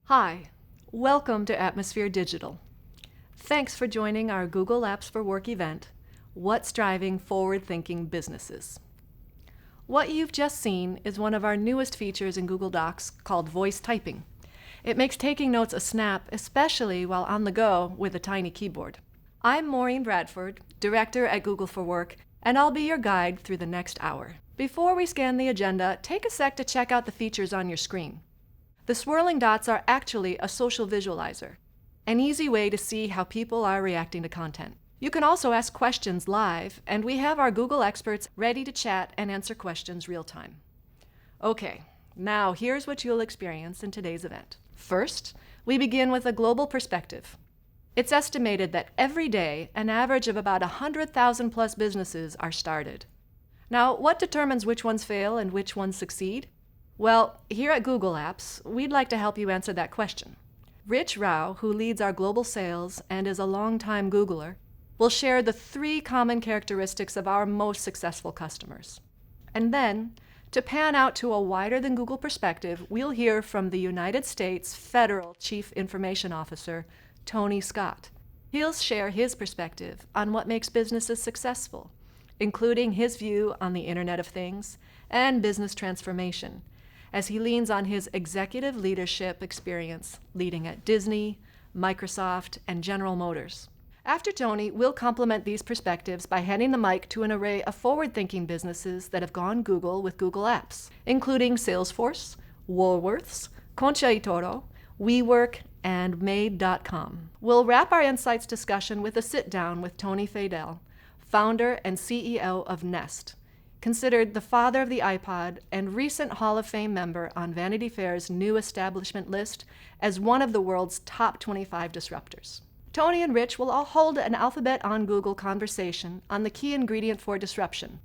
Hi, welcome to Atmosphere Digital. Thanks for joining our Google Apps for Work event, What's Driving Forward-Thinking Businesses. What you've just seen is one of our newest features in Google Docs called voice typing. It makes taking notes a snap, especially while on the go with a tiny keyboard. I'm Maureen Bradford, Director at Google for Work, and I'll be your guide through the next hour. Before we scan the agenda, take a sec to check out the features on your screen. The swirling dots are actually a social visualizer, an easy way to see how people are reacting to content. You can also ask questions live, and we have our Google experts ready to chat and answer questions real time. Okay, now here's what you'll experience in today's event. First, we begin with a global perspective. It's estimated that every day, an average of about 100,000 plus businesses are started. Now, what determines which ones fail and which ones succeed? Well, here at Google Apps, we'd like to help you answer that question. Rich Rao, who leads our global sales and is a longtime Googler, will share the 3 common characteristics of our most successful customers. And then, to pan out to a wider than Google perspective, we'll hear from the United States Federal Chief Information Officer, Tony Scott. He'll share his perspective on what makes businesses successful, including his view on the Internet of Things and business transformation, as he leans on his executive leadership experience leading at Disney, Microsoft, and General Motors. After Tony, we'll complement these perspectives by handing the mic to an array of forward-thinking businesses that have gone Google with Google Apps, including Salesforce, Woolworths, Concha y Toro, WeWork, and Made.com. We'll wrap our insights discussion with a sit-down with Tony Fadell, founder and CEO of Nest, considered the father of the iPod and recent Hall of Fame member on Vanity Fair's new establishment list as one of the world's top 25 disruptors. Tony and Rich will all hold an Alphabet on Google conversation on the key ingredient for disruption,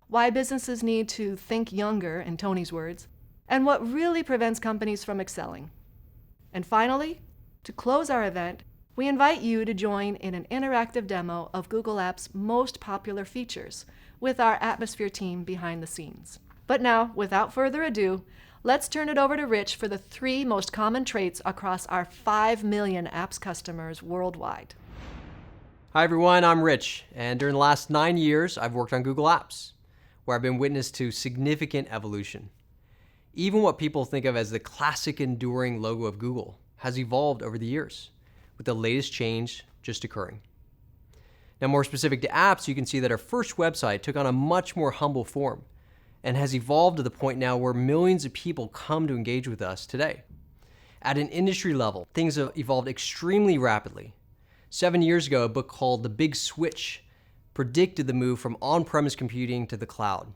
why businesses need to think younger, in Tony's words, and what really prevents companies from excelling. And finally, to close our event, we invite you to join in an interactive demo of Google Apps' most popular features with our Atmosphere team behind the scenes. But now, without further ado, let's turn it over to Rich for the 3 most common traits across our 5 million apps customers worldwide. Hi everyone, I'm Rich, and during the last 9 years, I've worked on Google Apps, where I've been witness to significant evolution. Even what people think of as the classic enduring logo of Google has evolved over the years, with the latest change just occurring. Now, more specific to apps, you can see that our first website took on a much more humble form and has evolved to the point now where millions of people come to engage with us today. At an industry level, things have evolved extremely rapidly. 7 years ago, a book called The Big Switch predicted the move from on-premise computing to the cloud.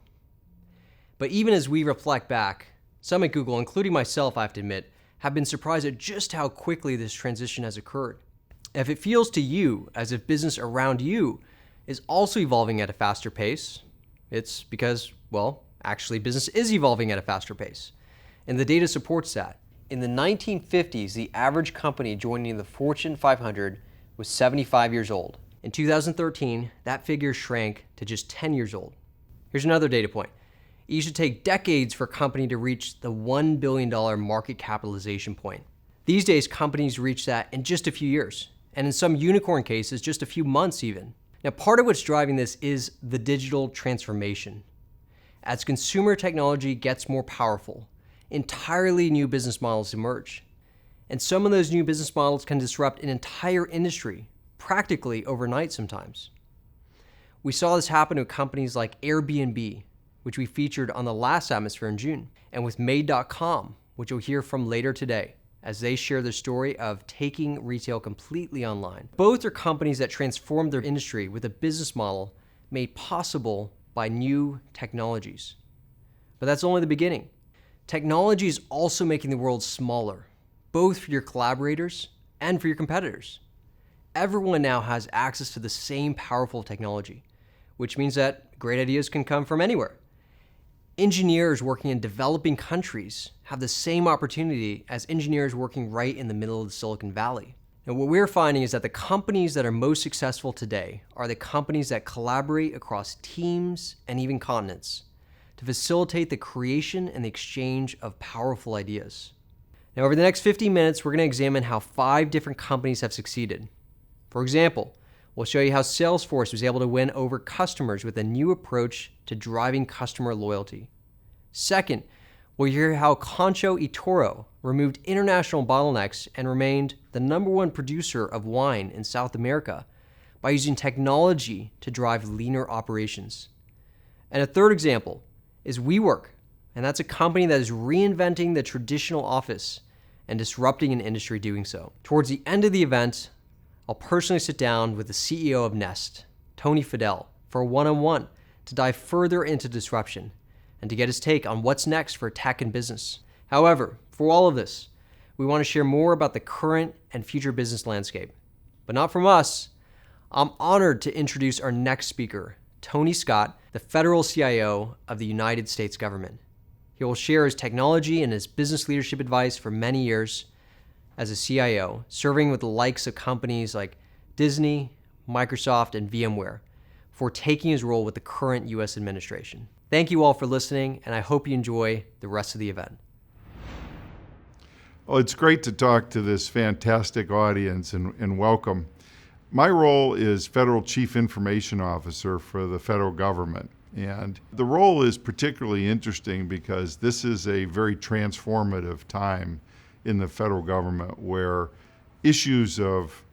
But even as we reflect back, some at Google, including myself, I have to admit, have been surprised at just how quickly this transition has occurred. If it feels to you as if business around you is also evolving at a faster pace, it's because, well, actually business is evolving at a faster pace. And the data supports that. In the 1950s, the average company joining the Fortune 500 was 75 years old. In 2013, that figure shrank to just 10 years old. Here's another data point. It used to take decades for a company to reach the $1 billion market capitalization point. These days, companies reach that in just a few years, and in some unicorn cases, just a few months even. Now, part of what's driving this is the digital transformation. As consumer technology gets more powerful, entirely new business models emerge. And some of those new business models can disrupt an entire industry, practically overnight sometimes. We saw this happen with companies like Airbnb, which we featured on the last Atmosphere in June, and with Made.com, which you'll hear from later today, as they share their story of taking retail completely online. Both are companies that transformed their industry with a business model made possible by new technologies. But that's only the beginning. Technology is also making the world smaller, both for your collaborators and for your competitors. Everyone now has access to the same powerful technology, which means that great ideas can come from anywhere. Engineers working in developing countries have the same opportunity as engineers working right in the middle of the Silicon Valley. And what we're finding is that the companies that are most successful today are the companies that collaborate across teams and even continents to facilitate the creation and the exchange of powerful ideas. Now, over the next 50 minutes, we're going to examine how 5 different companies have succeeded. For example, we'll show you how Salesforce was able to win over customers with a new approach to driving customer loyalty. Second, we'll hear how Concho y Toro removed international bottlenecks and remained the #1 producer of wine in South America by using technology to drive leaner operations. And a third example is WeWork, and that's a company that is reinventing the traditional office and disrupting an industry doing so. Towards the end of the event, I'll personally sit down with the CEO of Nest, Tony Fadell, for a one-on-one to dive further into disruption and to get his take on what's next for tech and business. However, for all of this, we want to share more about the current and future business landscape. But not from us. I'm honored to introduce our next speaker, Tony Scott, the federal CIO of the United States government. He will share his technology and his business leadership advice for many years as a CIO, serving with the likes of companies like Disney, Microsoft, and VMware, before taking his role with the current U.S. administration. Thank you all for listening, and I hope you enjoy the rest of the event. Well, it's great to talk to this fantastic audience and welcome. My role is Federal Chief Information Officer for the federal government. And the role is particularly interesting because this is a very transformative time in the federal government where issues of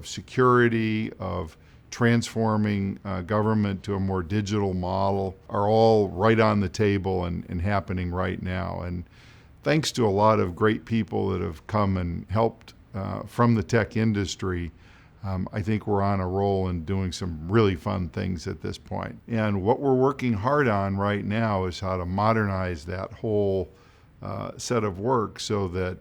security, of transforming government to a more digital model are all right on the table and happening right now. And thanks to a lot of great people that have come and helped from the tech industry, I think we're on a roll and doing some really fun things at this point. And what we're working hard on right now is how to modernize that whole set of work so that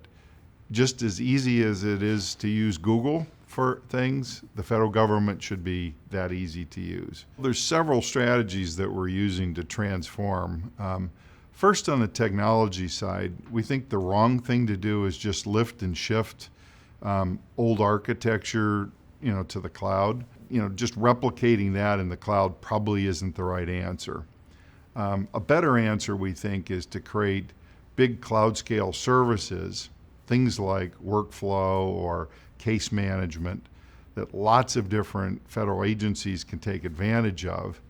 just as easy as it is to use Google for things, the federal government should be that easy to use. There's several strategies that we're using to transform. First, on the technology side, we think the wrong thing to do is just lift and shift old architecture to the cloud. Just replicating that in the cloud probably isn't the right answer. A better answer, we think, is to create big cloud scale services, things like workflow or case management that lots of different federal agencies can take advantage of,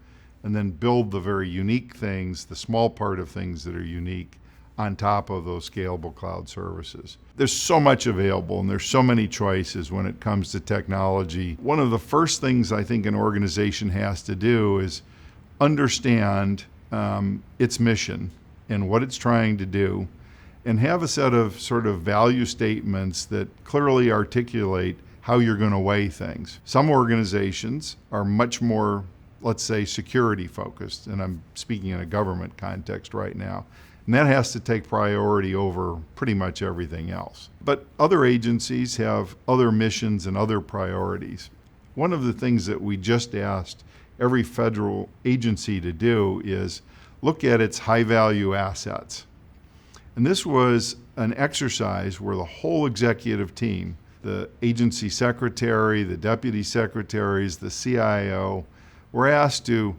and then build the very unique things, the small part of things that are unique, on top of those scalable cloud services. There's so much available and there's so many choices when it comes to technology. One of the first things I think an organization has to do is understand its mission and what it's trying to do, and have a set of sort of value statements that clearly articulate how you're going to weigh things. Some organizations are much more, let's say, security focused, and I'm speaking in a government context right now. And that has to take priority over pretty much everything else. But other agencies have other missions and other priorities. One of the things that we just asked every federal agency to do is look at its high-value assets. And this was an exercise where the whole executive team, the agency secretary, the deputy secretaries, the CIO, were asked to,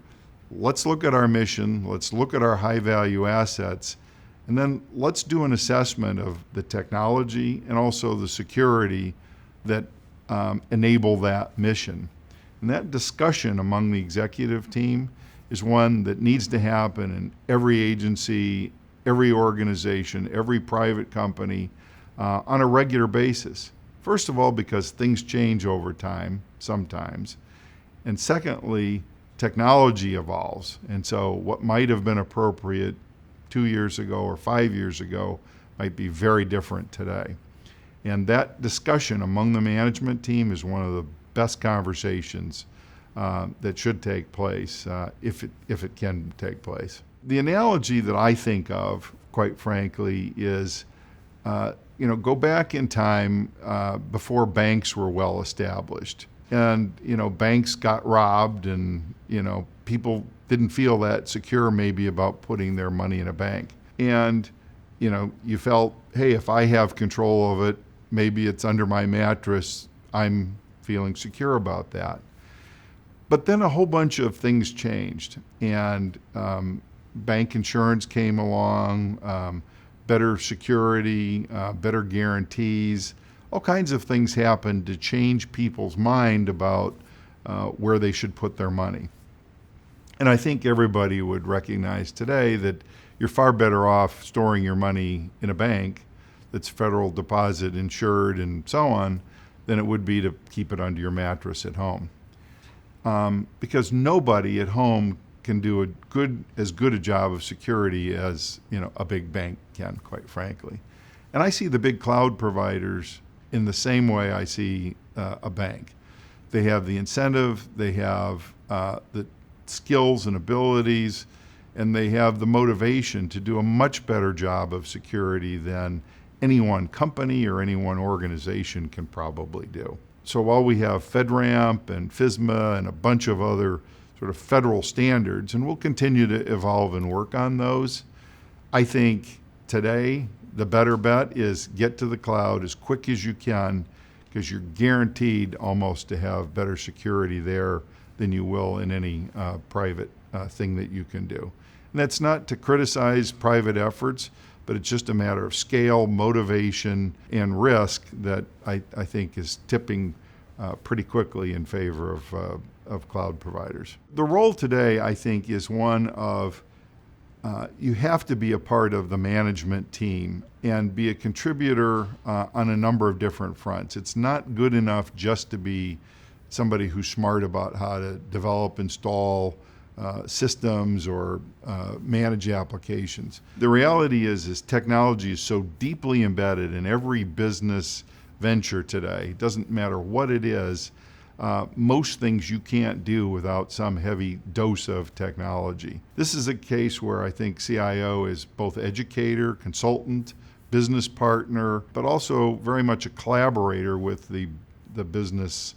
let's look at our mission, let's look at our high-value assets, and then let's do an assessment of the technology and also the security that enable that mission. And that discussion among the executive team is one that needs to happen in every agency, every organization, every private company on a regular basis. First of all, because things change over time sometimes. And secondly, technology evolves. And so what might have been appropriate 2 years ago or 5 years ago might be very different today. And that discussion among the management team is one of the best conversations that should take place if it can take place. The analogy that I think of, quite frankly, is go back in time before banks were well established. And, banks got robbed and, people didn't feel that secure maybe about putting their money in a bank. And, you felt, hey, if I have control of it, maybe it's under my mattress, I'm feeling secure about that. But then a whole bunch of things changed, and bank insurance came along, better security, better guarantees. All kinds of things happen to change people's mind about where they should put their money. And I think everybody would recognize today that you're far better off storing your money in a bank that's federal deposit insured and so on than it would be to keep it under your mattress at home. Because nobody at home can do as good a job of security as a big bank can, quite frankly. And I see the big cloud providers in the same way I see a bank. They have the incentive, they have the skills and abilities, and they have the motivation to do a much better job of security than any one company or any one organization can probably do. So while we have FedRAMP and FISMA and a bunch of other sort of federal standards, and we'll continue to evolve and work on those, I think today the better bet is get to the cloud as quick as you can, because you're guaranteed almost to have better security there than you will in any private thing that you can do. And that's not to criticize private efforts, but it's just a matter of scale, motivation, and risk that I think is tipping pretty quickly in favor of cloud providers. The role today, I think, is one of you have to be a part of the management team and be a contributor on a number of different fronts. It's not good enough just to be somebody who's smart about how to develop, install systems or manage applications. The reality is technology is so deeply embedded in every business venture today. It doesn't matter what it is. Most things you can't do without some heavy dose of technology. This is a case where I think CIO is both educator, consultant, business partner, but also very much a collaborator with the business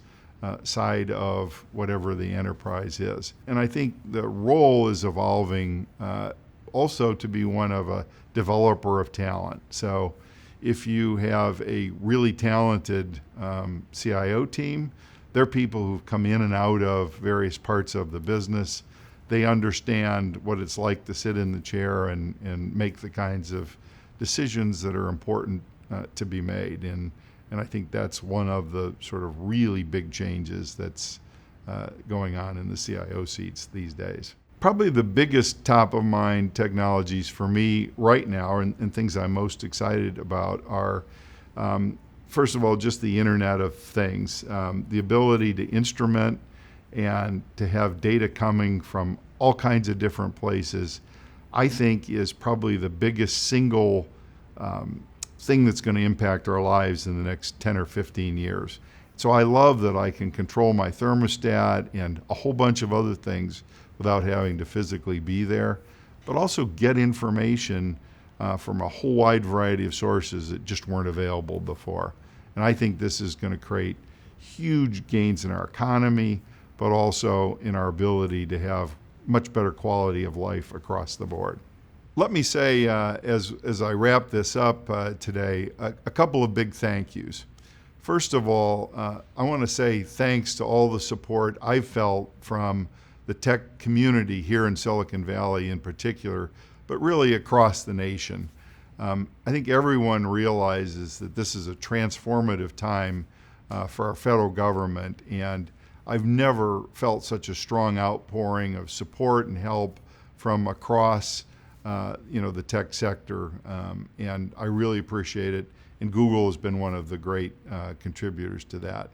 side of whatever the enterprise is. And I think the role is evolving also to be one of a developer of talent. So if you have a really talented CIO team, they're people who've come in and out of various parts of the business. They understand what it's like to sit in the chair and make the kinds of decisions that are important to be made. And I think that's one of the sort of really big changes that's going on in the CIO seats these days. Probably the biggest top of mind technologies for me right now and things I'm most excited about are, first of all, just the Internet of Things, the ability to instrument and to have data coming from all kinds of different places, I think is probably the biggest single thing that's going to impact our lives in the next 10 or 15 years. So I love that I can control my thermostat and a whole bunch of other things without having to physically be there, but also get information from a whole wide variety of sources that just weren't available before. And I think this is going to create huge gains in our economy, but also in our ability to have much better quality of life across the board. Let me say, as I wrap this up today, a couple of big thank yous. First of all, I want to say thanks to all the support I've felt from the tech community here in Silicon Valley in particular, but really across the nation. I think everyone realizes that this is a transformative time for our federal government, and I've never felt such a strong outpouring of support and help from across the tech sector, and I really appreciate it. And Google has been one of the great contributors to that.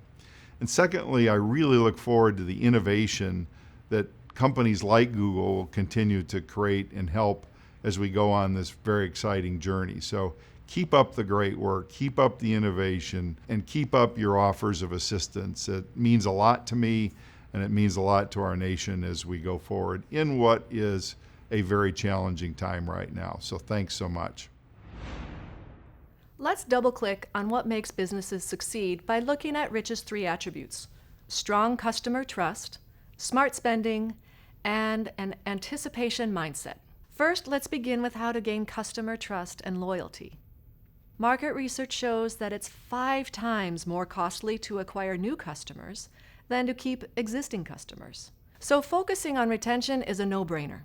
And secondly, I really look forward to the innovation that companies like Google will continue to create and help as we go on this very exciting journey. So keep up the great work, keep up the innovation, and keep up your offers of assistance. It means a lot to me, and it means a lot to our nation as we go forward in what is a very challenging time right now. So thanks so much. Let's double-click on what makes businesses succeed by looking at Rich's 3 attributes: strong customer trust, smart spending, and an anticipation mindset. First, let's begin with how to gain customer trust and loyalty. Market research shows that it's 5 times more costly to acquire new customers than to keep existing customers. So focusing on retention is a no-brainer.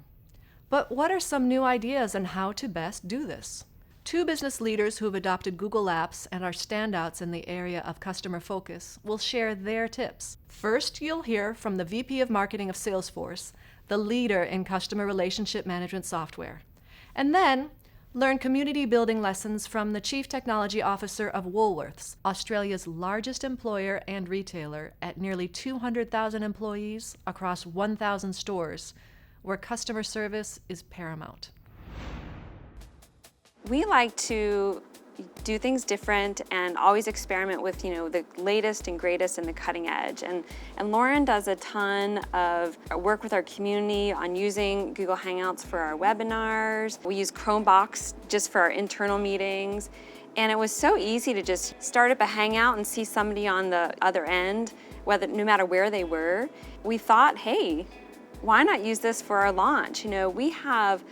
But what are some new ideas on how to best do this? Two business leaders who have adopted Google Apps and are standouts in the area of customer focus will share their tips. First, you'll hear from the VP of Marketing of Salesforce, the leader in customer relationship management software. And then, learn community building lessons from the Chief Technology Officer of Woolworths, Australia's largest employer and retailer at nearly 200,000 employees across 1,000 stores, where customer service is paramount. We like to do things different and always experiment with, the latest and greatest and the cutting edge. And Lauren does a ton of work with our community on using Google Hangouts for our webinars. We use Chromebox just for our internal meetings. And it was so easy to just start up a Hangout and see somebody on the other end, no matter where they were. We thought, hey, why not use this for our launch? We have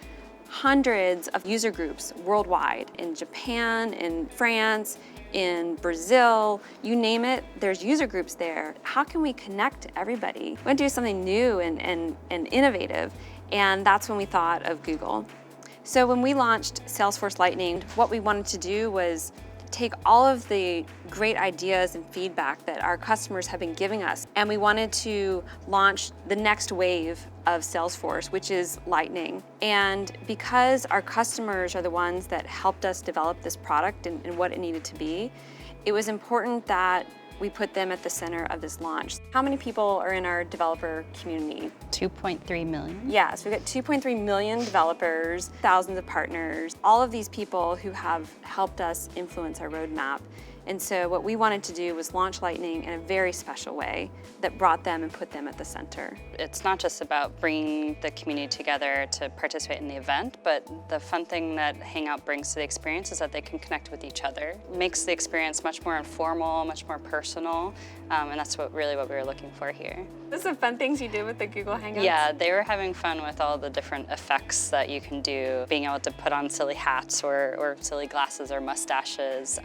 hundreds of user groups worldwide, in Japan, in France, in Brazil, you name it, there's user groups there. How can we connect everybody? We want to do something new and innovative, and that's when we thought of Google. So when we launched Salesforce Lightning, what we wanted to do was take all of the great ideas and feedback that our customers have been giving us, and we wanted to launch the next wave of Salesforce, which is Lightning. And because our customers are the ones that helped us develop this product and what it needed to be, it was important that we put them at the center of this launch. How many people are in our developer community? 2.3 million. Yeah, so we've got 2.3 million developers, thousands of partners, all of these people who have helped us influence our roadmap. And so what we wanted to do was launch Lightning in a very special way that brought them and put them at the center. It's not just about bringing the community together to participate in the event, but the fun thing that Hangout brings to the experience is that they can connect with each other. It makes the experience much more informal, much more personal, and that's really what we were looking for here. Those are fun things you did with the Google Hangouts? Yeah, they were having fun with all the different effects that you can do, being able to put on silly hats or silly glasses or mustaches.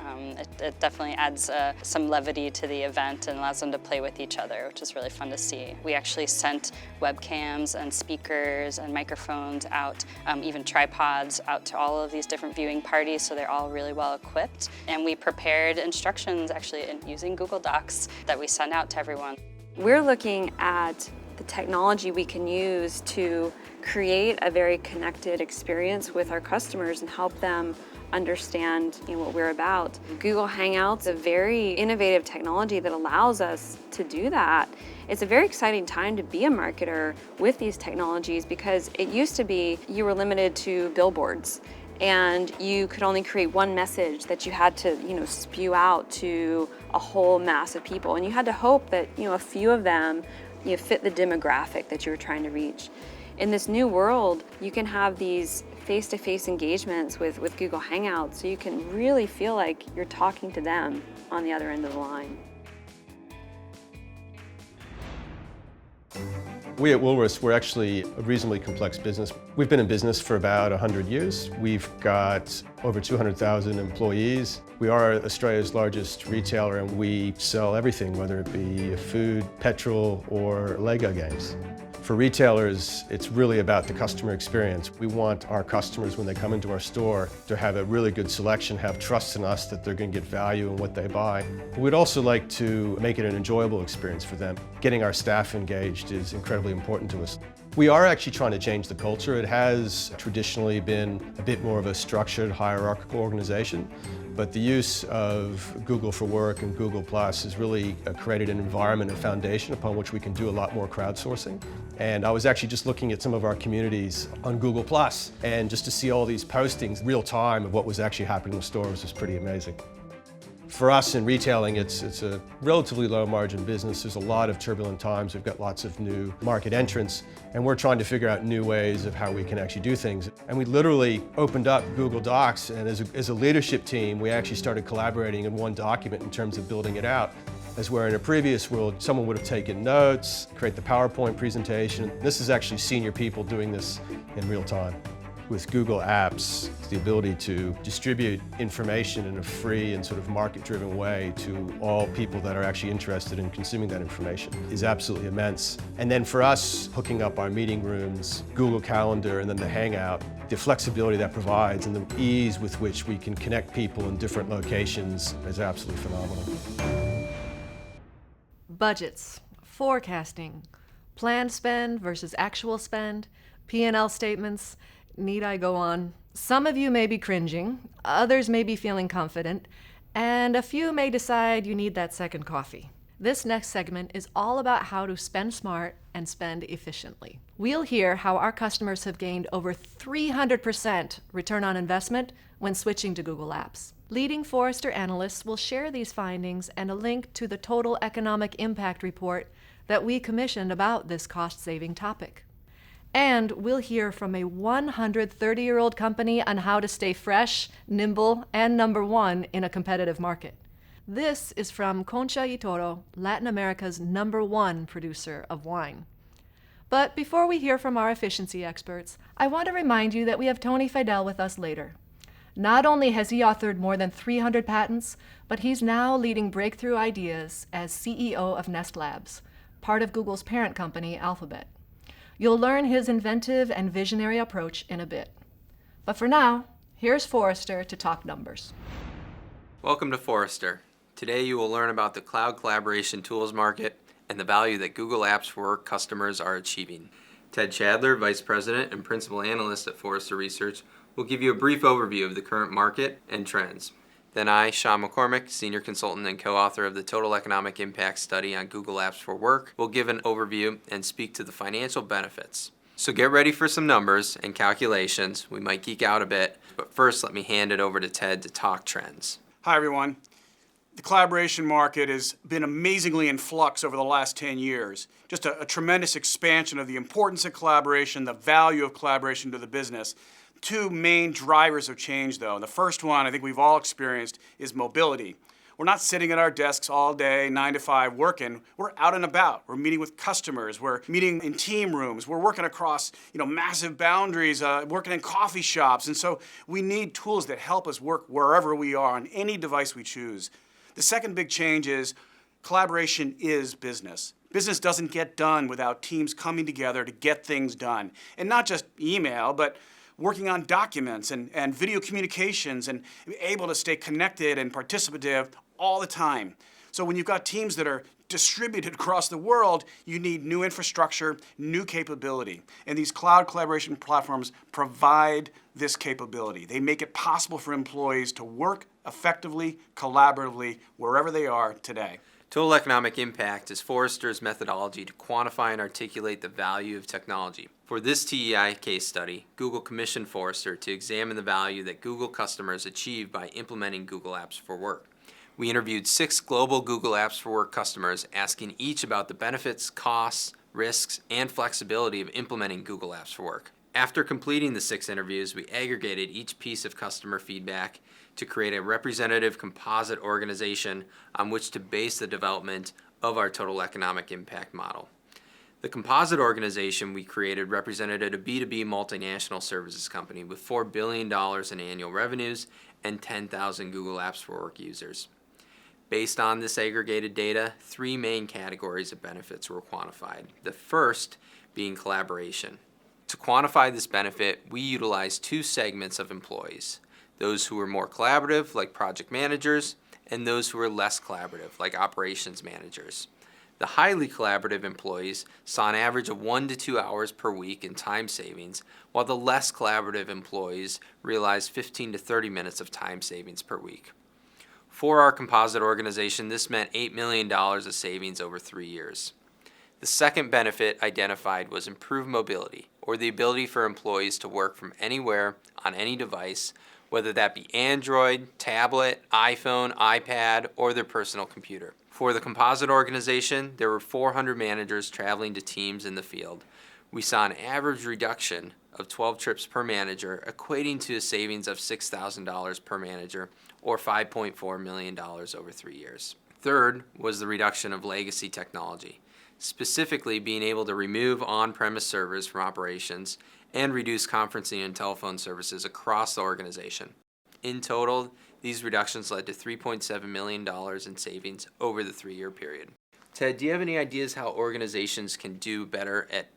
It definitely adds some levity to the event and allows them to play with each other, which is really fun to see. We actually sent webcams and speakers and microphones out, even tripods out to all of these different viewing parties, so they're all really well equipped. And we prepared instructions actually using Google Docs that we send out to everyone. We're looking at the technology we can use to create a very connected experience with our customers and help them understand what we're about. Google Hangouts is a very innovative technology that allows us to do that. It's a very exciting time to be a marketer with these technologies because it used to be you were limited to billboards and you could only create one message that you had to spew out to a whole mass of people, and you had to hope that a few of them fit the demographic that you were trying to reach. In this new world, you can have these face-to-face engagements with Google Hangouts, so you can really feel like you're talking to them on the other end of the line. We at Woolworths, we're actually a reasonably complex business. We've been in business for about 100 years. We've got over 200,000 employees. We are Australia's largest retailer, and we sell everything, whether it be food, petrol, or Lego games. For retailers, it's really about the customer experience. We want our customers, when they come into our store, to have a really good selection, have trust in us that they're going to get value in what they buy. But we'd also like to make it an enjoyable experience for them. Getting our staff engaged is incredibly important to us. We are actually trying to change the culture. It has traditionally been a bit more of a structured, hierarchical organization, but the use of Google for Work and Google Plus has really created an environment and foundation upon which we can do a lot more crowdsourcing. And I was actually just looking at some of our communities on Google Plus, and just to see all these postings real time of what was actually happening in the stores was pretty amazing. For us in retailing, it's a relatively low margin business. There's a lot of turbulent times. We've got lots of new market entrants, and we're trying to figure out new ways of how we can actually do things. And we literally opened up Google Docs, and as a leadership team, we actually started collaborating in one document in terms of building it out. As where in a previous world, someone would have taken notes, create the PowerPoint presentation. This is actually senior people doing this in real time. With Google Apps, the ability to distribute information in a free and sort of market-driven way to all people that are actually interested in consuming that information is absolutely immense. And then for us, hooking up our meeting rooms, Google Calendar, and then the Hangout, The flexibility that provides and the ease with which we can connect people in different locations is absolutely phenomenal. Budgets, forecasting, planned spend versus actual spend, P&L statements. Need I go on? Some of you may be cringing, others may be feeling confident, and a few may decide you need that second coffee. This next segment is all about how to spend smart and spend efficiently. We'll hear how our customers have gained over 300% return on investment when switching to Google Apps. Leading Forrester analysts will share these findings and a link to the Total Economic Impact report that we commissioned about this cost-saving topic. And we'll hear from a 130-year-old company on how to stay fresh, nimble, and number one in a competitive market. This is from Concha y Toro, Latin America's #1 producer of wine. But before we hear from our efficiency experts, I want to remind you that we have Tony Fidel with us later. Not only has he authored more than 300 patents, but he's now leading breakthrough ideas as CEO of Nest Labs, part of Google's parent company, Alphabet. You'll learn his inventive and visionary approach in a bit. But for now, here's Forrester to talk numbers. Welcome to Forrester. Today you will learn about the cloud collaboration tools market and the value that Google Apps for Work customers are achieving. Ted Shadler, Vice President and Principal Analyst at Forrester Research, will give you a brief overview of the current market and trends. Then I, Sean McCormick, Senior Consultant and co-author of the Total Economic Impact Study on Google Apps for Work, will give an overview and speak to the financial benefits. So get ready for some numbers and calculations. We might geek out a bit, but first let me hand it over to Ted to talk trends. Hi everyone. The collaboration market has been amazingly in flux over the last 10 years. Just a tremendous expansion of the importance of collaboration, the value of collaboration to the business. Two main drivers of change though. And the first one I think we've all experienced is mobility. We're not sitting at our desks all day, 9 to 5 working. We're out and about. We're meeting with customers. We're meeting in team rooms. We're working across massive boundaries, working in coffee shops. And so we need tools that help us work wherever we are on any device we choose. The second big change is collaboration is business. Business doesn't get done without teams coming together to get things done. And not just email, but working on documents and video communications and able to stay connected and participative all the time. So when you've got teams that are distributed across the world, you need new infrastructure, new capability. And these cloud collaboration platforms provide this capability. They make it possible for employees to work effectively, collaboratively, wherever they are today. Total Economic Impact is Forrester's methodology to quantify and articulate the value of technology. For this TEI case study, Google commissioned Forrester to examine the value that Google customers achieve by implementing Google Apps for Work. We interviewed 6 global Google Apps for Work customers, asking each about the benefits, costs, risks, and flexibility of implementing Google Apps for Work. After completing the 6 interviews, we aggregated each piece of customer feedback to create a representative composite organization on which to base the development of our Total Economic Impact model. The composite organization we created represented a B2B multinational services company with $4 billion in annual revenues and 10,000 Google Apps for Work users. Based on this aggregated data, 3 main categories of benefits were quantified. The first being collaboration. To quantify this benefit, we utilized 2 segments of employees: those who were more collaborative, like project managers, and those who were less collaborative, like operations managers. The highly collaborative employees saw an average of 1 to 2 hours per week in time savings, while the less collaborative employees realized 15 to 30 minutes of time savings per week. For our composite organization, this meant $8 million of savings over 3 years. The second benefit identified was improved mobility, or the ability for employees to work from anywhere on any device, whether that be Android, tablet, iPhone, iPad, or their personal computer. For the composite organization, there were 400 managers traveling to teams in the field. We saw an average reduction of 12 trips per manager, equating to a savings of $6,000 per manager, or $5.4 million over 3 years. Third was the reduction of legacy technology, specifically being able to remove on-premise servers from operations and reduce conferencing and telephone services across the organization. In total, these reductions led to $3.7 million in savings over the 3-year period. Ted, do you have any ideas how organizations can do better at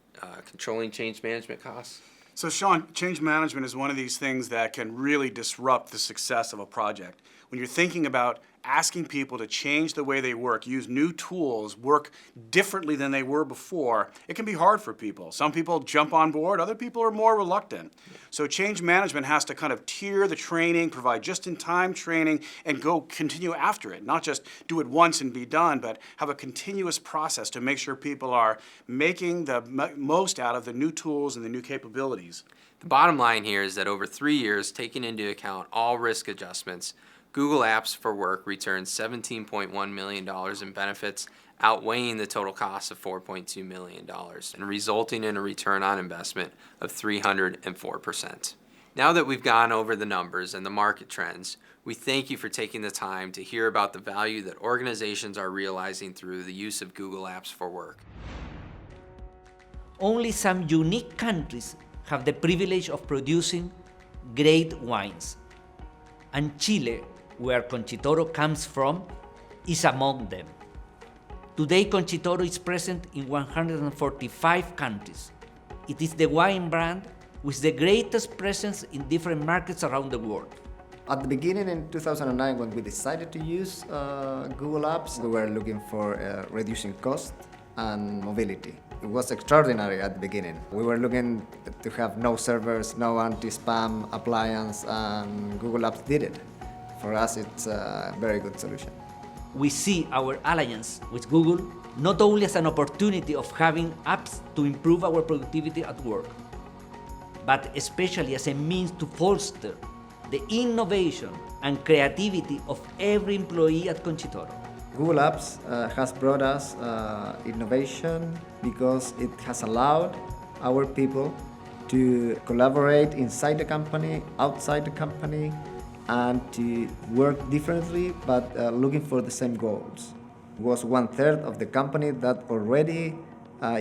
controlling change management costs? So Sean, change management is one of these things that can really disrupt the success of a project. When you're thinking about asking people to change the way they work, use new tools, work differently than they were before, it can be hard for people. Some people jump on board, other people are more reluctant. So change management has to kind of tier the training, provide just-in-time training, and go continue after it. Not just do it once and be done, but have a continuous process to make sure people are making the most out of the new tools and the new capabilities. The bottom line here is that over 3 years, taking into account all risk adjustments, Google Apps for Work returned $17.1 million in benefits, outweighing the total cost of $4.2 million, and resulting in a return on investment of 304%. Now that we've gone over the numbers and the market trends, we thank you for taking the time to hear about the value that organizations are realizing through the use of Google Apps for Work. Only some unique countries have the privilege of producing great wines, and Chile, where Conchitoro comes from, is among them. Today, Conchitoro is present in 145 countries. It is the wine brand with the greatest presence in different markets around the world. At the beginning in 2009, when we decided to use Google Apps, we were looking for reducing cost and mobility. It was extraordinary at the beginning. We were looking to have no servers, no anti-spam appliance, and Google Apps did it. For us, it's a very good solution. We see our alliance with Google not only as an opportunity of having apps to improve our productivity at work, but especially as a means to foster the innovation and creativity of every employee at Conchitoro. Google Apps has brought us innovation because it has allowed our people to collaborate inside the company, outside the company, and to work differently but looking for the same goals. It was 1/3 of the company that already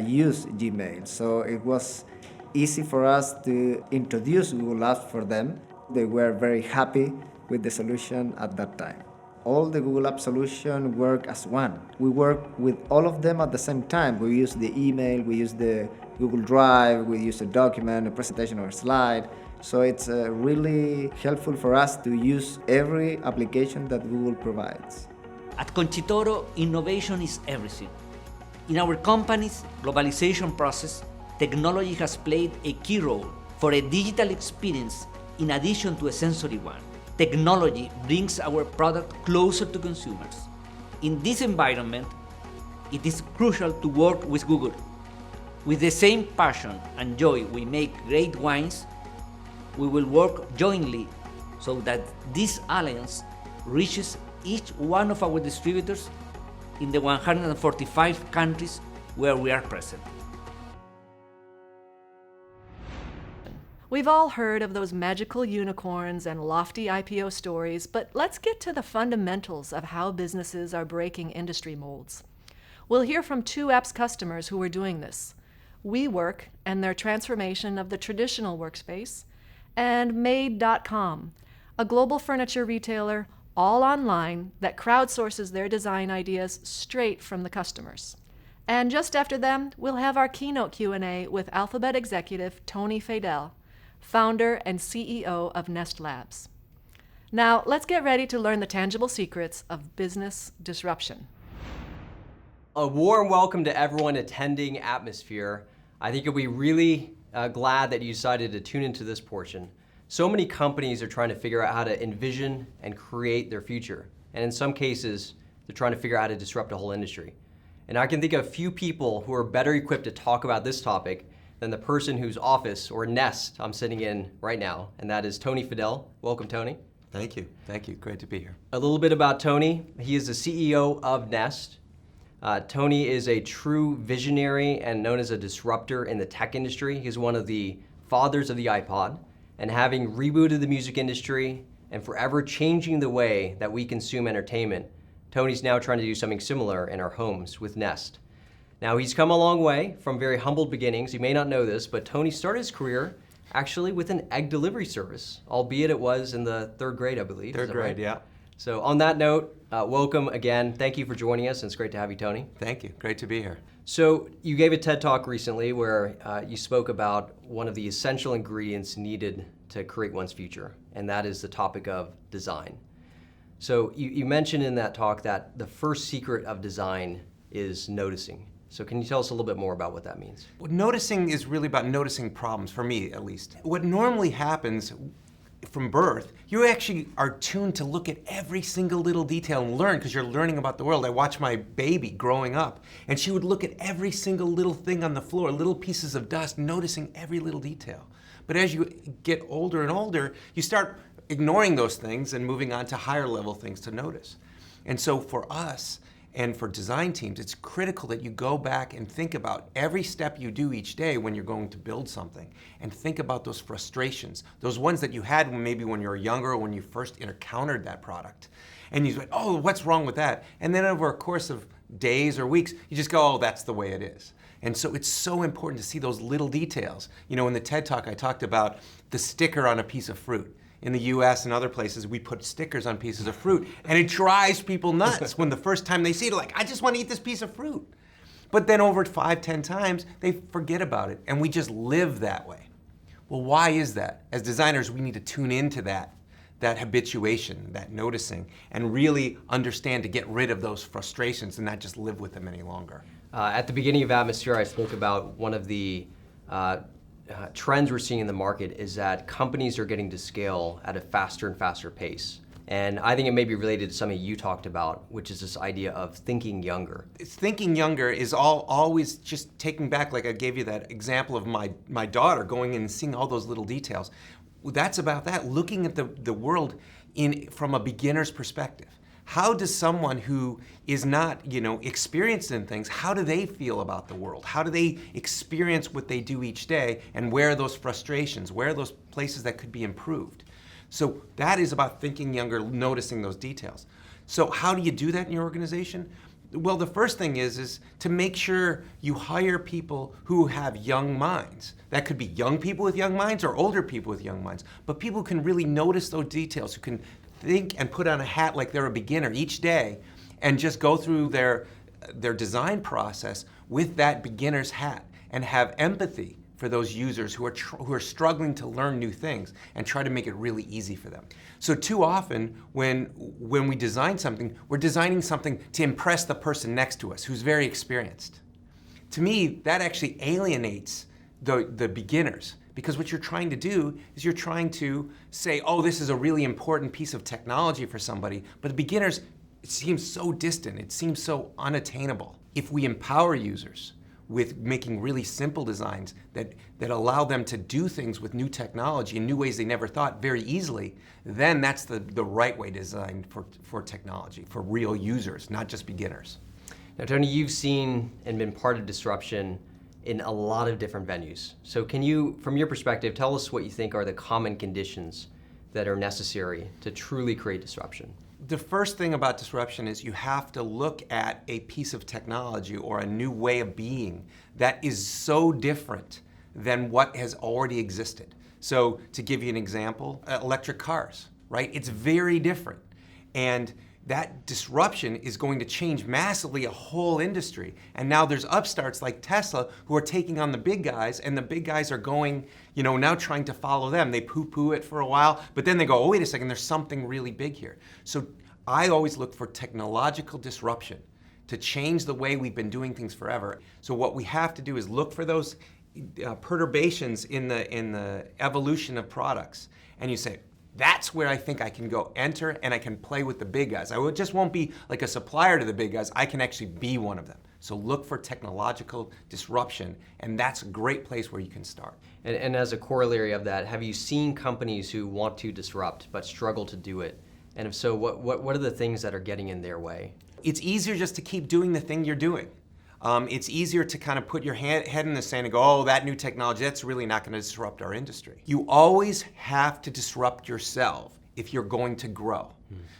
used Gmail, so it was easy for us to introduce Google Apps for them. They were very happy with the solution at that time. All the Google Apps solutions work as one. We work with all of them at the same time. We use the email, we use the Google Drive, we use a document, a presentation, or a slide. So it's really helpful for us to use every application that Google provides. At Conchitoro, innovation is everything. In our company's globalization process, technology has played a key role for a digital experience in addition to a sensory one. Technology brings our product closer to consumers. In this environment, it is crucial to work with Google. With the same passion and joy we make great wines, we will work jointly so that this alliance reaches each one of our distributors in the 145 countries where we are present. We've all heard of those magical unicorns and lofty IPO stories, but let's get to the fundamentals of how businesses are breaking industry molds. We'll hear from two apps customers who are doing this: WeWork and their transformation of the traditional workspace, and Made.com, a global furniture retailer, all online, that crowdsources their design ideas straight from the customers. And just after them, we'll have our keynote Q&A with Alphabet executive Tony Fadell, founder and CEO of Nest Labs. Now, let's get ready to learn the tangible secrets of business disruption. A warm welcome to everyone attending Atmosphere. I think you'll be really glad that you decided to tune into this portion. So many companies are trying to figure out how to envision and create their future. And in some cases, they're trying to figure out how to disrupt a whole industry. And I can think of few people who are better equipped to talk about this topic than the person whose office or nest I'm sitting in right now, and that is Tony Fadell. Welcome, Tony. Thank you. Thank you. Great to be here. A little bit about Tony. He is the CEO of Nest. Tony is a true visionary and known as a disruptor in the tech industry. He's one of the fathers of the iPod, and having rebooted the music industry and forever changing the way that we consume entertainment, Tony's now trying to do something similar in our homes with Nest. Now, he's come a long way from very humble beginnings. You may not know this, but Tony started his career actually with an egg delivery service, albeit it was in the 3rd grade, I believe. Third grade, right? yeah. So on that note, welcome again. Thank you for joining us, and it's great to have you, Tony. Thank you. Great to be here. So you gave a TED Talk recently where you spoke about one of the essential ingredients needed to create one's future, and that is the topic of design. So you mentioned in that talk that the first secret of design is noticing. So can you tell us a little bit more about what that means? Well, noticing is really about noticing problems, for me at least. What normally happens from birth, you actually are tuned to look at every single little detail and learn because you're learning about the world. I watched my baby growing up, and she would look at every single little thing on the floor, little pieces of dust, noticing every little detail. But as you get older and older, you start ignoring those things and moving on to higher level things to notice. And so for us, and for design teams, it's critical that you go back and think about every step you do each day when you're going to build something, and think about those frustrations, those ones that you had maybe when you were younger or when you first encountered that product. And you say, oh, what's wrong with that? And then over a course of days or weeks, you just go, oh, that's the way it is. And so it's so important to see those little details. You know, in the TED Talk, I talked about the sticker on a piece of fruit. In the US and other places, we put stickers on pieces of fruit, and it drives people nuts when the first time they see it, like, I just want to eat this piece of fruit. But then over 5, 10 times, they forget about it, and we just live that way. Well, why is that? As designers, we need to tune into that habituation, that noticing, and really understand to get rid of those frustrations and not just live with them any longer. At the beginning of Atmosphere, I spoke about one of the trends we're seeing in the market is that companies are getting to scale at a faster and faster pace. And I think it may be related to something you talked about, which is this idea of thinking younger. Thinking younger is always just taking back, like I gave you that example of my daughter going in and seeing all those little details. That's about that, looking at the world from a beginner's perspective. How does someone who is not, experienced in things, how do they feel about the world? How do they experience what they do each day, and where are those frustrations? Where are those places that could be improved? So that is about thinking younger, noticing those details. So how do you do that in your organization? Well, the first thing is to make sure you hire people who have young minds. That could be young people with young minds or older people with young minds, but people who can really notice those details, who can think and put on a hat like they're a beginner each day and just go through their design process with that beginner's hat and have empathy for those users who are struggling to learn new things and try to make it really easy for them. So too often when we design something, we're designing something to impress the person next to us who's very experienced. To me, that actually alienates the beginners. Because what you're trying to do is you're trying to say, oh, this is a really important piece of technology for somebody, but the beginners, it seems so distant, it seems so unattainable. If we empower users with making really simple designs that allow them to do things with new technology in new ways they never thought very easily, then that's the right way to design for technology, for real users, not just beginners. Now, Tony, you've seen and been part of disruption in a lot of different venues. So can you, from your perspective, tell us what you think are the common conditions that are necessary to truly create disruption? The first thing about disruption is you have to look at a piece of technology or a new way of being that is so different than what has already existed. So to give you an example, electric cars, right? It's very different. And that disruption is going to change massively a whole industry. And now there's upstarts like Tesla who are taking on the big guys, and the big guys are going, now trying to follow them. They poo-poo it for a while, but then they go, oh, wait a second, there's something really big here. So I always look for technological disruption to change the way we've been doing things forever. So what we have to do is look for those perturbations in the evolution of products. And you say, that's where I think I can go enter and I can play with the big guys. I just won't be like a supplier to the big guys. I can actually be one of them. So look for technological disruption, and that's a great place where you can start. And as a corollary of that, have you seen companies who want to disrupt but struggle to do it? And if so, what are the things that are getting in their way? It's easier just to keep doing the thing you're doing. It's easier to kind of put your head in the sand and go, oh, that new technology, that's really not going to disrupt our industry. You always have to disrupt yourself if you're going to grow.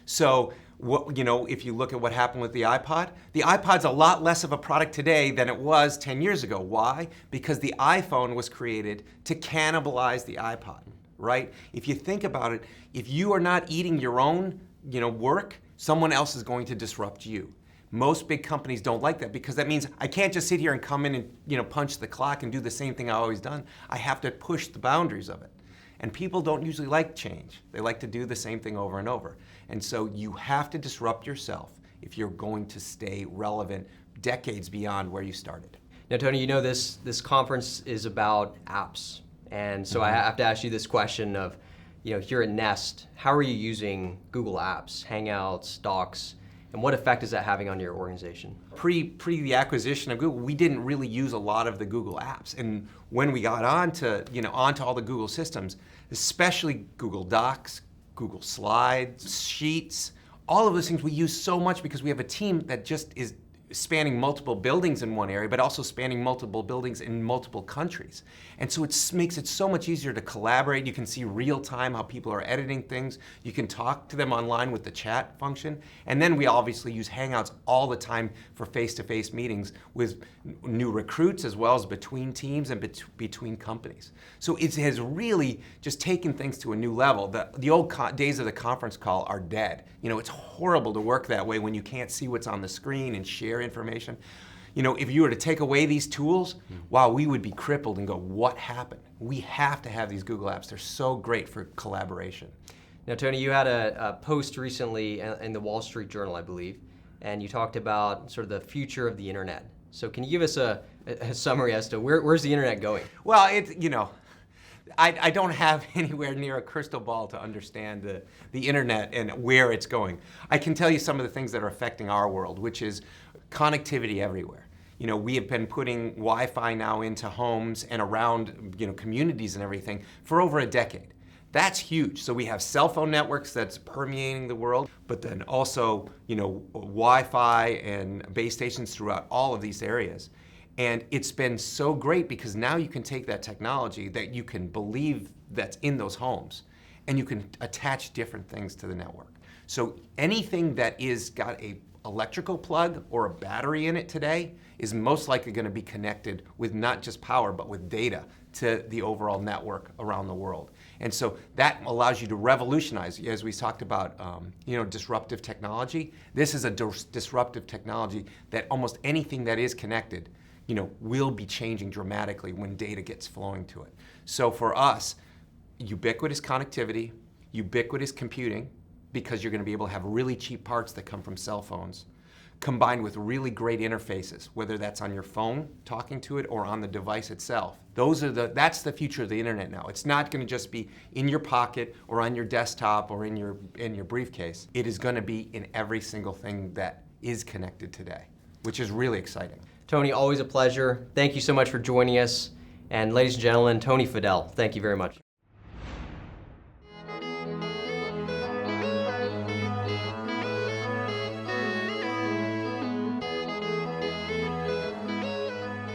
So, if you look at what happened with the iPod's a lot less of a product today than it was 10 years ago. Why? Because the iPhone was created to cannibalize the iPod, right? If you think about it, if you are not eating your own, work, someone else is going to disrupt you. Most big companies don't like that because that means I can't just sit here and come in and punch the clock and do the same thing I've always done. I have to push the boundaries of it. And people don't usually like change. They like to do the same thing over and over. And so you have to disrupt yourself if you're going to stay relevant decades beyond where you started. Now, Tony, this conference is about apps. And so I have to ask you this question of, here at Nest, how are you using Google Apps, Hangouts, Docs, and what effect is that having on your organization? Pre the acquisition of Google, we didn't really use a lot of the Google apps. And when we got onto all the Google systems, especially Google Docs, Google Slides, Sheets, all of those things we use so much because we have a team that just is spanning multiple buildings in one area, but also spanning multiple buildings in multiple countries. And so it makes it so much easier to collaborate. You can see real time how people are editing things. You can talk to them online with the chat function. And then we obviously use Hangouts all the time for face-to-face meetings with new recruits as well as between teams and between companies. So it has really just taken things to a new level. The old days of the conference call are dead. It's horrible to work that way when you can't see what's on the screen and share information. If you were to take away these tools, wow, we would be crippled and go, what happened? We have to have these Google apps. They're so great for collaboration. Now, Tony, you had a post recently in the Wall Street Journal, I believe, and you talked about sort of the future of the internet. So can you give us a summary as to where's the internet going? Well, I don't have anywhere near a crystal ball to understand the internet and where it's going. I can tell you some of the things that are affecting our world, which is connectivity everywhere. We have been putting Wi-Fi now into homes and around communities and everything for over a decade. That's huge. So we have cell phone networks that's permeating the world, but then also Wi-Fi and base stations throughout all of these areas. And it's been so great because now you can take that technology that you can believe that's in those homes and you can attach different things to the network. So anything that is got a electrical plug or a battery in it today is most likely going to be connected with not just power but with data to the overall network around the world. And so that allows you to revolutionize, as we talked about, disruptive technology. This is a disruptive technology that almost anything that is connected will be changing dramatically when data gets flowing to it. So for us, ubiquitous connectivity, ubiquitous computing, because you're going to be able to have really cheap parts that come from cell phones, combined with really great interfaces, whether that's on your phone talking to it or on the device itself. That's the future of the internet now. It's not going to just be in your pocket or on your desktop or in your briefcase. It is going to be in every single thing that is connected today, which is really exciting. Tony, always a pleasure. Thank you so much for joining us. And ladies and gentlemen, Tony Fidel, thank you very much.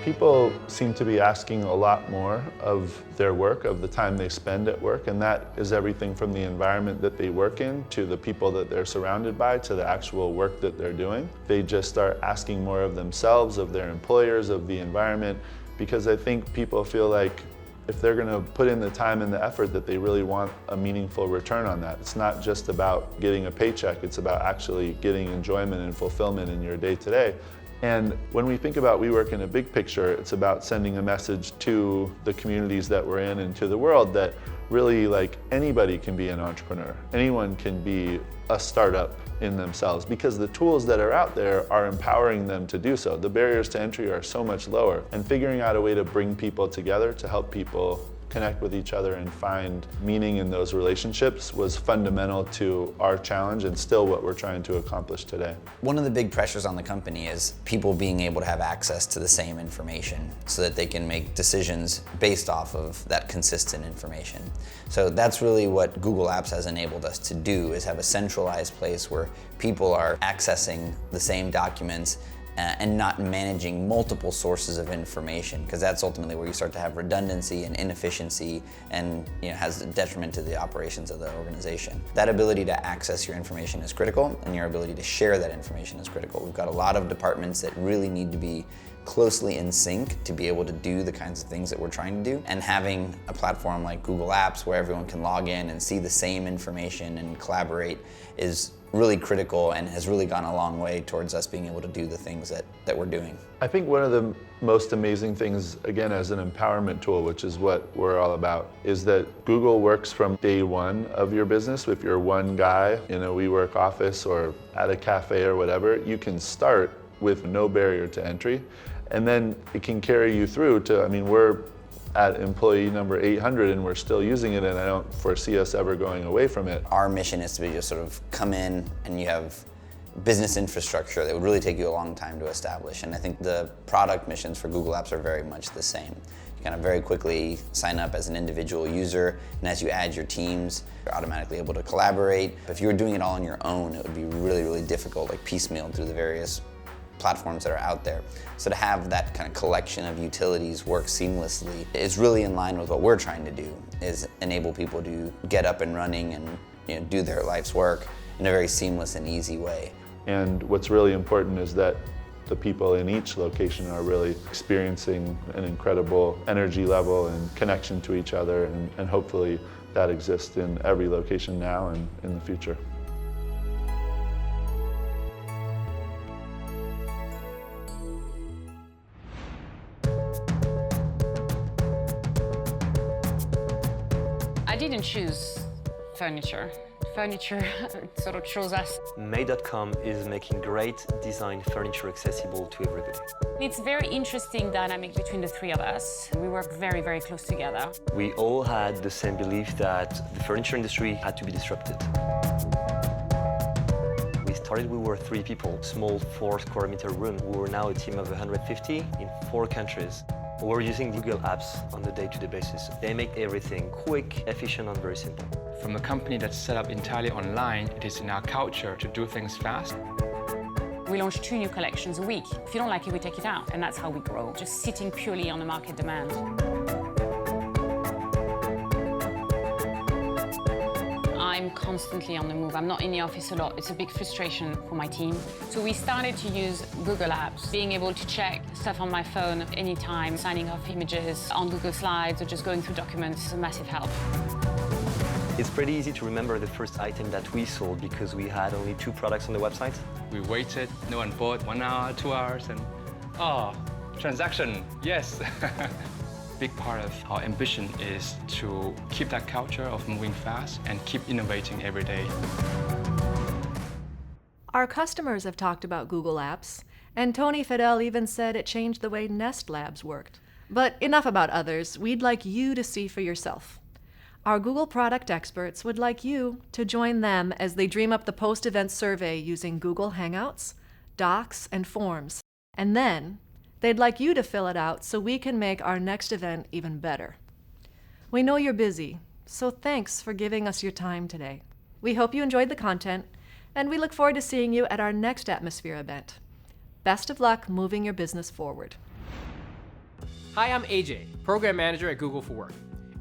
People seem to be asking a lot more of their work, of the time they spend at work, and that is everything from the environment that they work in, to the people that they're surrounded by, to the actual work that they're doing. They just start asking more of themselves, of their employers, of the environment, because I think people feel like if they're going to put in the time and the effort, that they really want a meaningful return on that. It's not just about getting a paycheck, it's about actually getting enjoyment and fulfillment in your day-to-day. And when we think about WeWork in a big picture, it's about sending a message to the communities that we're in and to the world that really, like, anybody can be an entrepreneur. Anyone can be a startup in themselves because the tools that are out there are empowering them to do so. The barriers to entry are so much lower, and figuring out a way to bring people together to help people connect with each other and find meaning in those relationships was fundamental to our challenge and still what we're trying to accomplish today. One of the big pressures on the company is people being able to have access to the same information so that they can make decisions based off of that consistent information. So that's really what Google Apps has enabled us to do, is have a centralized place where people are accessing the same documents and not managing multiple sources of information, because that's ultimately where you start to have redundancy and inefficiency and has a detriment to the operations of the organization. That ability to access your information is critical, and your ability to share that information is critical. We've got a lot of departments that really need to be closely in sync to be able to do the kinds of things that we're trying to do. And having a platform like Google Apps where everyone can log in and see the same information and collaborate is really critical and has really gone a long way towards us being able to do the things that we're doing. I think one of the most amazing things, again, as an empowerment tool, which is what we're all about, is that Google works from day one of your business. If you're one guy in a WeWork office or at a cafe or whatever, you can start with no barrier to entry. And then it can carry you through to, I mean, we're at employee number 800 and we're still using it, and I don't foresee us ever going away from it. Our mission is to be just sort of come in and you have business infrastructure that would really take you a long time to establish. And I think the product missions for Google Apps are very much the same. You kind of very quickly sign up as an individual user, and as you add your teams, you're automatically able to collaborate. If you were doing it all on your own, it would be really, really difficult, like piecemeal through the various platforms that are out there. So to have that kind of collection of utilities work seamlessly is really in line with what we're trying to do, is enable people to get up and running and do their life's work in a very seamless and easy way. And what's really important is that the people in each location are really experiencing an incredible energy level and connection to each other, and hopefully that exists in every location now and in the future. I didn't choose furniture. Furniture sort of chose us. May.com is making great design furniture accessible to everybody. It's a very interesting dynamic between the three of us. We work very, very close together. We all had the same belief that the furniture industry had to be disrupted. We started, we were 3 people, small 4 square meter room. We were now a team of 150 in 4 countries. We're using Google Apps on a day-to-day basis. They make everything quick, efficient, and very simple. From a company that's set up entirely online, it is in our culture to do things fast. We launch 2 new collections a week. If you don't like it, we take it out, and that's how we grow, just sitting purely on the market demand. I'm constantly on the move. I'm not in the office a lot. It's a big frustration for my team. So we started to use Google Apps, being able to check stuff on my phone anytime, signing off images on Google Slides, or just going through documents is a massive help. It's pretty easy to remember the first item that we sold because we had only 2 products on the website. We waited, no one bought, 1 hour, 2 hours, and transaction, yes. Big part of our ambition is to keep that culture of moving fast and keep innovating every day. Our customers have talked about Google Apps, and Tony Fidel even said it changed the way Nest Labs worked. But enough about others. We'd like you to see for yourself. Our Google product experts would like you to join them as they dream up the post-event survey using Google Hangouts, Docs, and Forms. And then they'd like you to fill it out so we can make our next event even better. We know you're busy, so thanks for giving us your time today. We hope you enjoyed the content, and we look forward to seeing you at our next Atmosphere event. Best of luck moving your business forward. Hi, I'm AJ, Program Manager at Google for Work.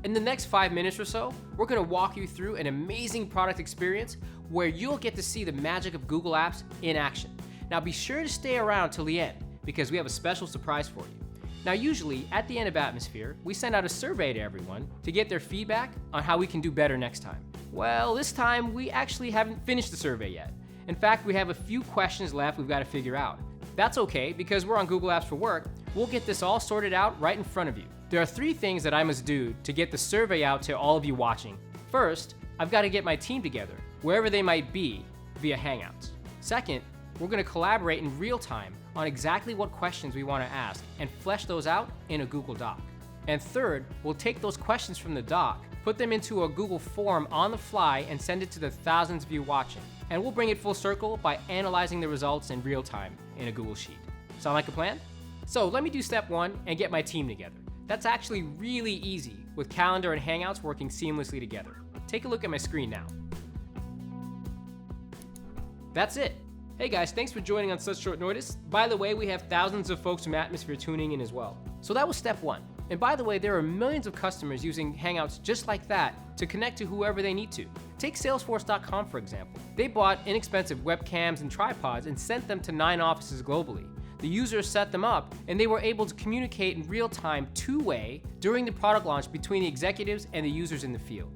In the next 5 minutes or so, we're going to walk you through an amazing product experience where you'll get to see the magic of Google Apps in action. Now be sure to stay around till the end because we have a special surprise for you. Now usually at the end of Atmosphere, we send out a survey to everyone to get their feedback on how we can do better next time. Well, this time we actually haven't finished the survey yet. In fact, we have a few questions left we've got to figure out. That's okay because we're on Google Apps for Work. We'll get this all sorted out right in front of you. There are 3 things that I must do to get the survey out to all of you watching. First, I've got to get my team together, wherever they might be, via Hangouts. Second, we're going to collaborate in real time on exactly what questions we want to ask and flesh those out in a Google Doc. And third, we'll take those questions from the doc, put them into a Google form on the fly, and send it to the thousands of you watching. And we'll bring it full circle by analyzing the results in real time in a Google Sheet. Sound like a plan? So let me do step 1 and get my team together. That's actually really easy with Calendar and Hangouts working seamlessly together. Take a look at my screen now. That's it. Hey guys, thanks for joining on such short notice. By the way, we have thousands of folks from Atmosphere tuning in as well. So that was step 1. And by the way, there are millions of customers using Hangouts just like that to connect to whoever they need to. Take Salesforce.com for example. They bought inexpensive webcams and tripods and sent them to 9 offices globally. the users set them up, and they were able to communicate in real time two-way during the product launch between the executives and the users in the field.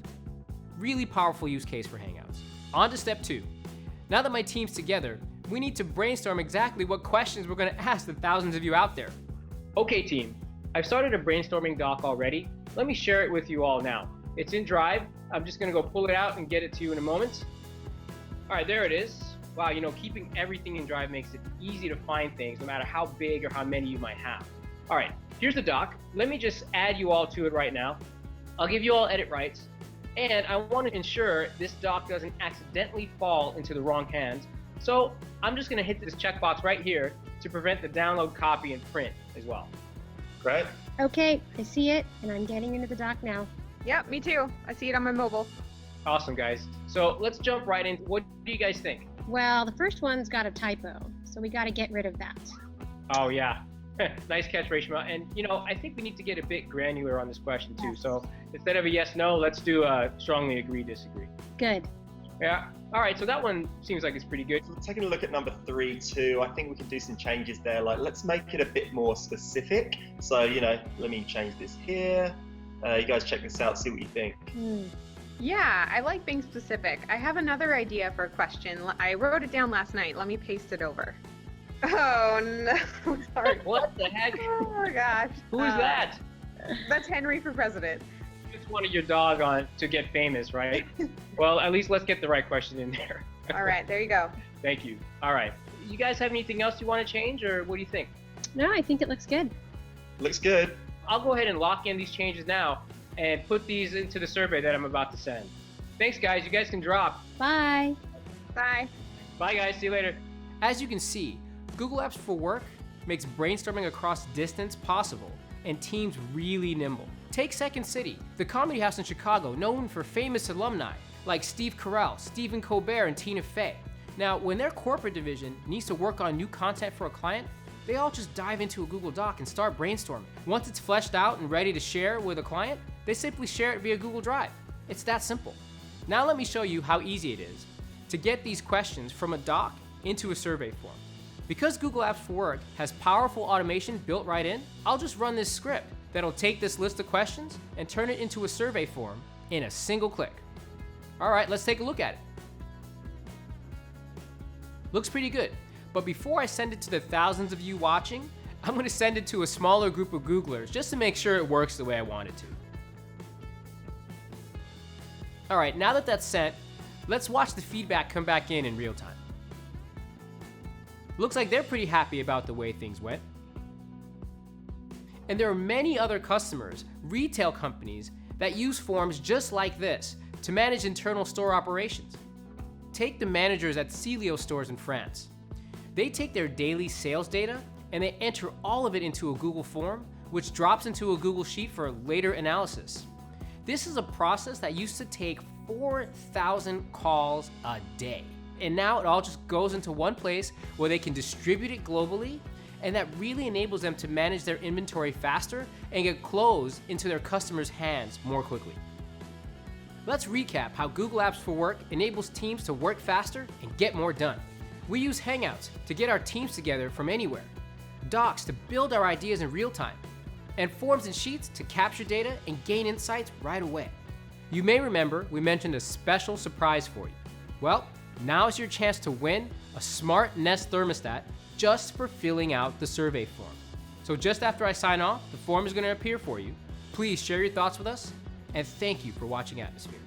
Really powerful use case for Hangouts. On to step 2. Now that my team's together, we need to brainstorm exactly what questions we're going to ask the thousands of you out there. Okay team, I've started a brainstorming doc already. Let me share it with you all now. It's in Drive. I'm just going to go pull it out and get it to you in a moment. All right, there it is. Wow, keeping everything in Drive makes it easy to find things no matter how big or how many you might have. All right, here's the doc. Let me just add you all to it right now. I'll give you all edit rights. And I want to ensure this doc doesn't accidentally fall into the wrong hands. So I'm just going to hit this checkbox right here to prevent the download, copy, and print as well. Great. Okay, I see it, and I'm getting into the doc now. Yep, me too. I see it on my mobile. Awesome, guys. So let's jump right in. What do you guys think? Well, the first one's got a typo, so we got to get rid of that. Oh, yeah. Nice catch, Reshma. And, I think we need to get a bit granular on this question, too. So instead of a yes-no, let's do a strongly agree, disagree. Good. Yeah. All right, so that one seems like it's pretty good. Taking a look at number 3 too, I think we can do some changes there. Like, let's make it a bit more specific. So, let me change this here. You guys check this out, see what you think. Yeah, I like being specific. I have another idea for a question. I wrote it down last night. Let me paste it over. Oh, no. Sorry. What the heck? Oh, my gosh. Who is that? That's Henry for president. Just wanted your dog on to get famous, right? Well, at least let's get the right question in there. All right, there you go. Thank you. All right. You guys have anything else you want to change, or what do you think? No, I think it looks good. Looks good. I'll go ahead and lock in these changes now and put these into the survey that I'm about to send. Thanks, guys. You guys can drop. Bye. Bye. Bye, guys. See you later. As you can see, Google Apps for Work makes brainstorming across distance possible and teams really nimble. Take Second City, the comedy house in Chicago known for famous alumni like Steve Carell, Stephen Colbert, and Tina Fey. Now, when their corporate division needs to work on new content for a client, they all just dive into a Google Doc and start brainstorming. Once it's fleshed out and ready to share with a client, they simply share it via Google Drive. It's that simple. Now let me show you how easy it is to get these questions from a doc into a survey form. Because Google Apps for Work has powerful automation built right in, I'll just run this script that'll take this list of questions and turn it into a survey form in a single click. All right, let's take a look at it. Looks pretty good, but before I send it to the thousands of you watching, I'm gonna send it to a smaller group of Googlers just to make sure it works the way I want it to. All right, now that that's sent, let's watch the feedback come back in real time. Looks like they're pretty happy about the way things went. And there are many other customers, retail companies, that use forms just like this to manage internal store operations. Take the managers at Celio stores in France. They take their daily sales data and they enter all of it into a Google form, which drops into a Google Sheet for later analysis. This is a process that used to take 4,000 calls a day. And now it all just goes into one place where they can distribute it globally, and that really enables them to manage their inventory faster and get clothes into their customers' hands more quickly. Let's recap how Google Apps for Work enables teams to work faster and get more done. We use Hangouts to get our teams together from anywhere, Docs to build our ideas in real time, and Forms and Sheets to capture data and gain insights right away. You may remember we mentioned a special surprise for you. Well, now is your chance to win a smart Nest thermostat just for filling out the survey form. So just after I sign off, the form is going to appear for you. Please share your thoughts with us, and thank you for watching Atmosphere.